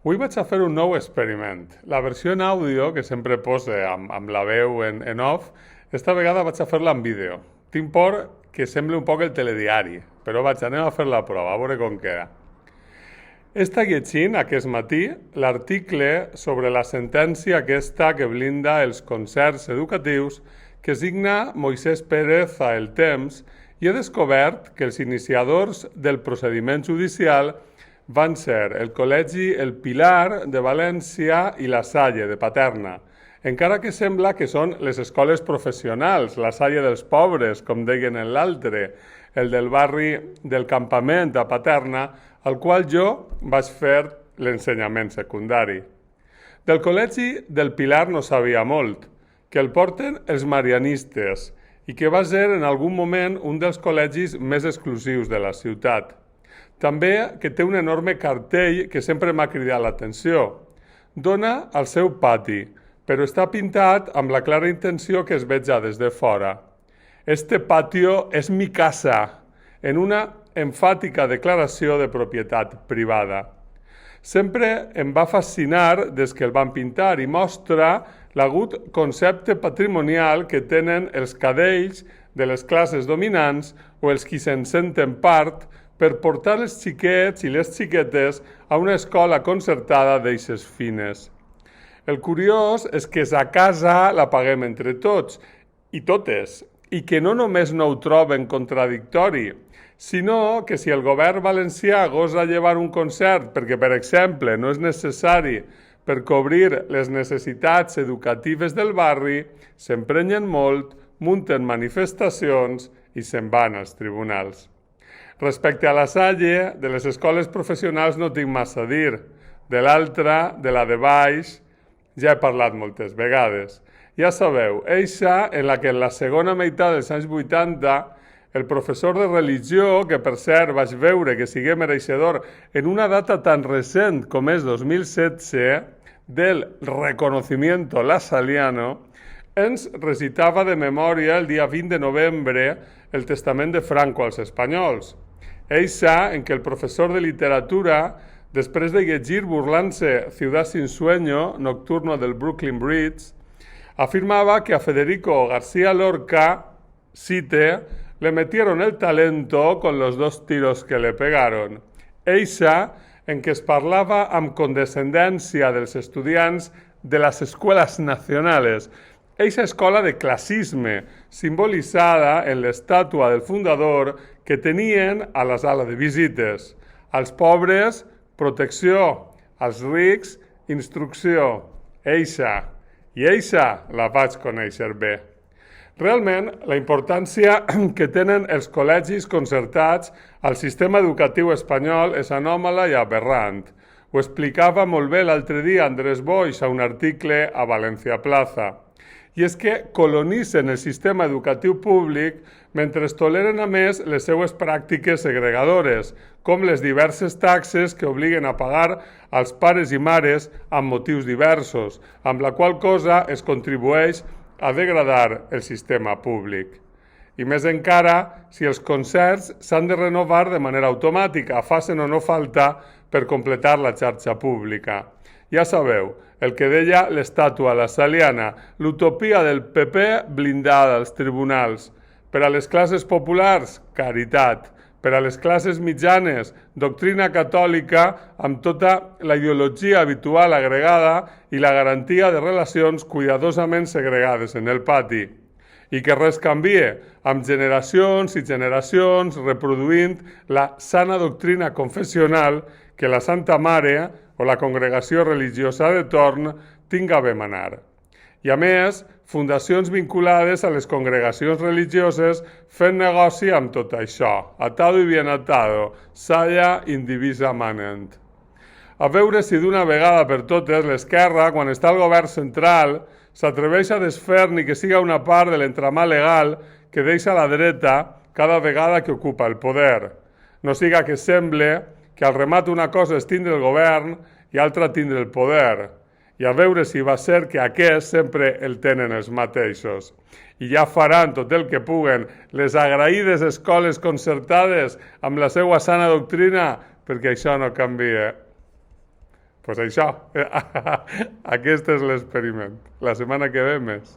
Avui vaig a fer un nou experiment. La versió en àudio, que sempre posa amb la veu en off, esta vegada vaig a fer-la en vídeo. Tinc por que sembli un poc el telediari, però anem a fer la prova, a veure com queda. Està llegint aquest matí l'article sobre la sentència aquesta que blinda els concerts educatius que signa Moisès Pérez a El Temps i he descobert que els iniciadors del procediment judicial van ser el Col·legi El Pilar de València i La Salle de Paterna, encara que sembla que són les escoles professionals, La Salle dels pobres, com deien en l'altre, el del barri del Campament a Paterna, al qual jo vaig fer l'ensenyament secundari. Del Col·legi del Pilar no sabia molt, que el porten els marianistes i que va ser en algun moment un dels col·legis més exclusius de la ciutat. També que té un enorme cartell que sempre m'ha cridat l'atenció. Dona al seu pati, però està pintat amb la clara intenció que es veja des de fora. Este patio es mi casa, en una enfàtica declaració de propietat privada. Sempre em va fascinar des que el van pintar i mostra l'agut concepte patrimonial que tenen els cadells de les classes dominants o els qui se'n senten part per portar els xiquets i les xiquetes a una escola concertada d'eixes fines. El curiós és que sa casa la paguem entre tots i totes, i que no només no ho troben contradictori, sinó que si el govern valencià gosa llevar un concert perquè, per exemple, no és necessari per cobrir les necessitats educatives del barri, s'emprenyen molt, munten manifestacions i se'n van als tribunals. Respecte a La Salle, de les escoles professionals no tinc massa a dir. De l'altra, de la de baix, ja he parlat moltes vegades. Ja sabeu, eixa en la que en la segona meitat dels anys 80 el professor de religió, que per cert vaig veure que sigué mereixedor en una data tan recent com és 2016, del reconocimiento lasaliano, ens recitava de memòria el dia 20 de novembre el testament de Franco als espanyols. Eixa en què el professor de literatura, després de llegir burlant-se Ciudad sin sueño, nocturno del Brooklyn Bridge, afirmava que a Federico García Lorca, cite, le metieron el talento con los 2 tiros que le pegaron. Eixa en què es parlava amb condescendència dels estudiants de les escuelas nacionales, eixa escola de classisme, simbolitzada en l'estàtua del fundador que tenien a la sala de visites. Als pobres, protecció. Als rics, instrucció. Eixa. I eixa la vaig conèixer bé. Realment, la importància que tenen els col·legis concertats al sistema educatiu espanyol és anòmala i aberrant. Ho explicava molt bé l'altre dia Andrés Boix a un article a València Plaza. I és que colonitzen el sistema educatiu públic mentre toleren a més les seues pràctiques segregadores, com les diverses taxes que obliguen a pagar als pares i mares amb motius diversos, amb la qual cosa es contribueix a degradar el sistema públic. I més encara, si els concerts s'han de renovar de manera automàtica, facin o no falta per completar la xarxa pública. Ja sabeu, el que deia l'estàtua lasaliana, l'utopia del PP blindada als tribunals. Per a les classes populars, caritat. Per a les classes mitjanes, doctrina catòlica amb tota la ideologia habitual agregada i la garantia de relacions cuidadosament segregades en el pati. I que res canvie, amb generacions i generacions reproduint la sana doctrina confessional que la Santa Mare o la congregació religiosa de torn tinga a bé manar. I a més, fundacions vinculades a les congregacions religioses fent negoci amb tot això. Atado y bien atado, saya indivisa manent. A veure si d'una vegada per totes l'esquerra, quan està al govern central, s'atreveix a desfer ni que siga una part de l'entramat legal que deixa la dreta cada vegada que ocupa el poder. No siga que semble que al remat una cosa és tindre el govern i altra tindre el poder. I a veure si va ser que aquest sempre el tenen els mateixos. I ja faran tot el que puguen les agraïdes escoles concertades amb la seva sana doctrina perquè això no canvia. Pues això, aquest és l'experiment. La setmana que ve més.